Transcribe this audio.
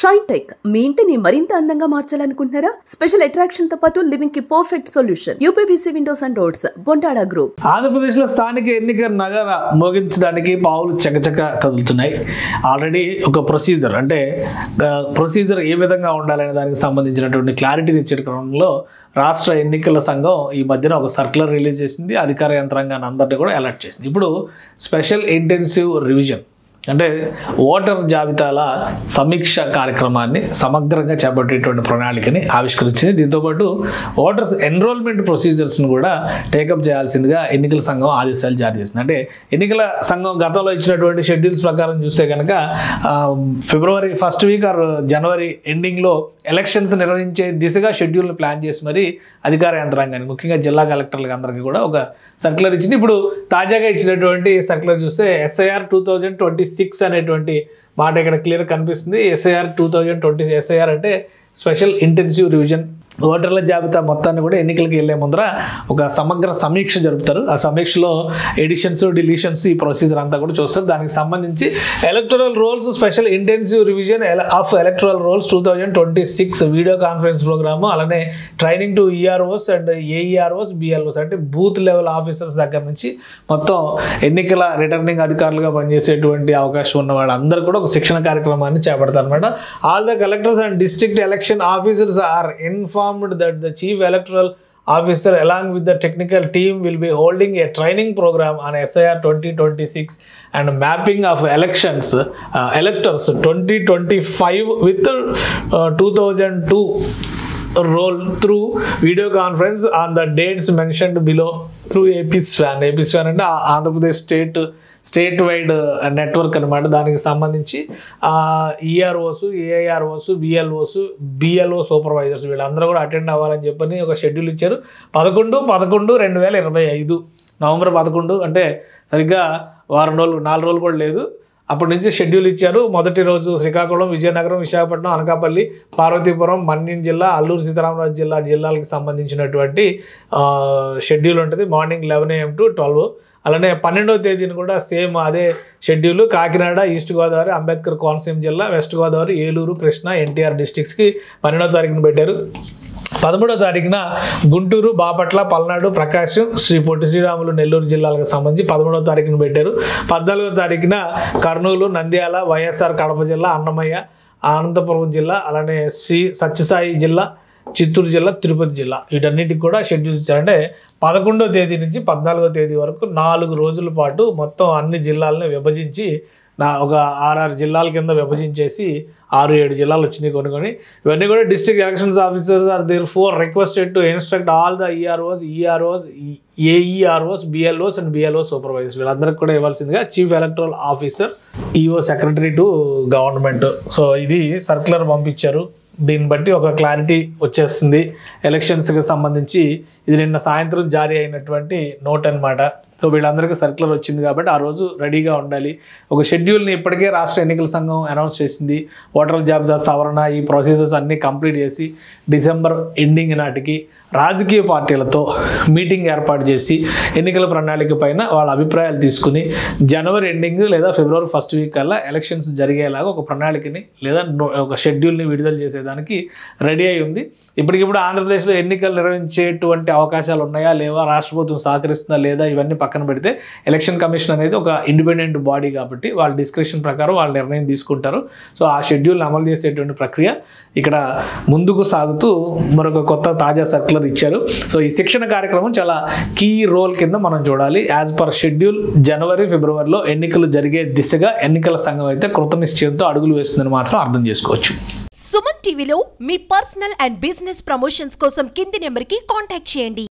షైటెక్ మీ ఇంటిని మరింత అందంగా మార్చాలనుకుంటున్నారా? స్పెషల్ అట్రాక్షన్ తో పాటు లివింగ్ కి perfect solution. UPVC windows and doors, Bontada group. Andhra Pradesh లో స్థానిక ఎన్నికల నగర మోగించడానికి పావులు చకచక కదులుతున్నాయి. ఆల్రెడీ ఒక ప్రొసీజర్ ఏ విధంగా ఉండాలనే దానికి సంబంధించినటువంటి క్లారిటీ ఇచ్చే క్రమంలో రాష్ట్ర ఎన్నికల సంఘం ఈ మధ్యన ఒక సర్క్యులర్ రిలీజ్ చేసింది. అధికార యంత్రాంగాన్ని అందరినీ కూడా అలర్ట్ చేసింది. ఇప్పుడు స్పెషల్ ఇంటెన్సివ్ రివిజన్ అంటే ఓటర్ జాబితాల సమీక్ష కార్యక్రమాన్ని సమగ్రంగా చేపట్టేటువంటి ప్రణాళికని ఆవిష్కరించింది. దీంతోపాటు ఓటర్స్ ఎన్రోల్మెంట్ ప్రొసీజర్స్ను కూడా టేకప్ చేయాల్సిందిగా ఎన్నికల సంఘం ఆదేశాలు జారీ చేసింది. అంటే ఎన్నికల సంఘం గతంలో ఇచ్చినటువంటి షెడ్యూల్స్ ప్రకారం చూస్తే కనుక ఫిబ్రవరి ఫస్ట్ వీక్ ఆర్ జనవరి ఎండింగ్లో ఎలక్షన్స్ నిర్వహించే దిశగా షెడ్యూల్ని ప్లాన్ చేసి మరి అధికార యంత్రాంగానికి ముఖ్యంగా జిల్లా కలెక్టర్లకు అందరికీ కూడా ఒక సర్క్యులర్ ఇచ్చింది. ఇప్పుడు తాజాగా ఇచ్చినటువంటి సర్క్యులర్ చూస్తే SIR 2026 అనేటువంటి మాట ఇక్కడ క్లియర్ కనిపిస్తుంది. SIR 2020 SIR అంటే స్పెషల్ ఇంటెన్సివ్ రివిజన్. ఓటర్ల జాబితా మొత్తాన్ని కూడా ఎన్నికలకు వెళ్లే ముందర ఒక సమగ్ర సమీక్ష జరుపుతారు. ఆ సమీక్షలో ఎడిషన్స్ డిలీషన్స్ ఈ ప్రొసీజర్ అంతా కూడా చూస్తారు. దానికి సంబంధించి electoral rolls special intensive revision of electoral rolls 2026 video conference programme, అలానే training to EROs and AEROs BLOs అంటే బూత్ లెవెల్ ఆఫీసర్స్ దగ్గర నుంచి మొత్తం ఎన్నికల రిటర్నింగ్ అధికారులుగా పనిచేసేటువంటి అవకాశం ఉన్న వాళ్ళందరూ కూడా ఒక శిక్షణ కార్యక్రమాన్ని చేపడతారు అనమాట. All the collectors and district election officers are informed that the chief electoral officer along with the technical team will be holding a training program on SIR 2026 and mapping of electors 2025 with 2002 roll through video conference on the dates mentioned below through APSWAN అంటే Andhra Pradesh state wide network అనమాట. దానికి సంబంధించి EROs AIROs BLO supervisors వీళ్ళందరూ కూడా attend అవ్వాలని చెప్పని ఒక schedule ఇచ్చారు. 11/11/2025 నవంబర్ 11 అంటే సరిగ్గా 4 రోజులు కూడా లేదు. అప్పటి నుంచి షెడ్యూల్ ఇచ్చారు. మొదటి రోజు శ్రీకాకుళం, విజయనగరం, విశాఖపట్నం, అనకాపల్లి, పార్వతీపురం, మన్యం జిల్లా, అల్లూరు సీతారామరాజు జిల్లాలకు సంబంధించినటువంటి షెడ్యూల్ ఉంటుంది. Morning 11 AM to 12. అలానే 12వ తేదీని కూడా సేమ్ అదే షెడ్యూల్. కాకినాడ, ఈస్ట్ గోదావరి, అంబేద్కర్ కోనసీమ జిల్లా, వెస్ట్ గోదావరి, ఏలూరు, కృష్ణా, NTR డిస్ట్రిక్ట్స్కి 12వ తారీఖున పెట్టారు. 13వ తారీఖున గుంటూరు, బాపట్ల, పల్నాడు, ప్రకాశం, శ్రీ పొట్టి శ్రీరాములు, నెల్లూరు జిల్లాలకు సంబంధించి 13వ తారీఖున పెట్టారు. 14వ తారీఖున కర్నూలు, నంద్యాల, వైఎస్ఆర్ కడప జిల్లా, అన్నమయ్య, అనంతపురం జిల్లా, అలానే శ్రీ సత్యసాయి జిల్లా, చిత్తూరు జిల్లా, తిరుపతి జిల్లా వీటన్నిటికి కూడా షెడ్యూల్స్ ఇచ్చారంటే 11వ తేదీ నుంచి 14వ తేదీ వరకు 4 రోజుల పాటు మొత్తం అన్ని జిల్లాలను విభజించి ఒక 6 జిల్లాల కింద విభజించేసి 6-7 జిల్లాలు వచ్చినాయి కొన్ని. ఇవన్నీ కూడా district elections officers are therefore requested to instruct all the EROs AEROs BLOs and BLO supervisors వీళ్ళందరికీ కూడా ఇవ్వాల్సిందిగా chief electoral officer EO secretary to government. So ఇది సర్క్యులర్ పంపించారు. దీన్ని బట్టి ఒక క్లారిటీ వచ్చేస్తుంది ఎలక్షన్స్కి సంబంధించి. ఇది నిన్న సాయంత్రం జారీ అయినటువంటి నోట్ అనమాట. సో వీళ్ళందరికీ సర్క్యులర్ వచ్చింది కాబట్టి ఆ రోజు రెడీగా ఉండాలి. ఒక షెడ్యూల్ని ఇప్పటికే రాష్ట్ర ఎన్నికల సంఘం అనౌన్స్ చేసింది. ఓటర్ల జాబితా సవరణ ఈ ప్రొసీజర్స్ అన్నీ కంప్లీట్ చేసి డిసెంబర్ ఎండింగ్ నాటికి రాజకీయ పార్టీలతో మీటింగ్ ఏర్పాటు చేసి ఎన్నికల ప్రణాళిక పైన వాళ్ళ అభిప్రాయాలు తీసుకుని జనవరి ఎండింగ్ లేదా ఫిబ్రవరి ఫస్ట్ వీక్ కల్లా ఎలక్షన్స్ జరిగేలాగా ఒక ప్రణాళికని లేదా ఒక షెడ్యూల్ని విడుదల చేసేదానికి రెడీ అయి ఉంది. ఇప్పటికిప్పుడు ఆంధ్రప్రదేశ్లో ఎన్నికలు నిర్వహించేటువంటి అవకాశాలు ఉన్నాయా లేవా, రాష్ట్ర ప్రభుత్వం సహకరిస్తుందా లేదా ఇవన్నీ పక్కన పెడితే ఎలక్షన్ కమిషన్ అనేది ఒక ఇండిపెండెంట్ బాడీ కాబట్టి వాళ్ళ డిస్క్రిప్షన్ ప్రకారం వాళ్ళ నిర్ణయం తీసుకుంటారు. సో ఆ షెడ్యూల్ని అమలు చేసేటువంటి ప్రక్రియ ఇక్కడ ముందుకు సాగుతూ మరొక కొత్త తాజా సర్క్యులర్ ఇచ్చారు. సో ఈ శిక్షణ కార్యక్రమం చాలా కీ రోల్ కింద మనం చూడాలి. యాజ్ పర్ షెడ్యూల్ జనవరి ఫిబ్రవరిలో ఎన్నికలు జరిగే దిశగా ఎన్నికల సంఘం అయితే కృతనిశ్చయంతో అడుగులు వేస్తుందని మాత్రం అర్థం చేసుకోవచ్చు. సుమన్ టీవీలో మీ పర్సనల్ అండ్ బిజినెస్ ప్రమోషన్స్ కోసం కింది నెంబర్కి కాంటాక్ట్ చేయండి.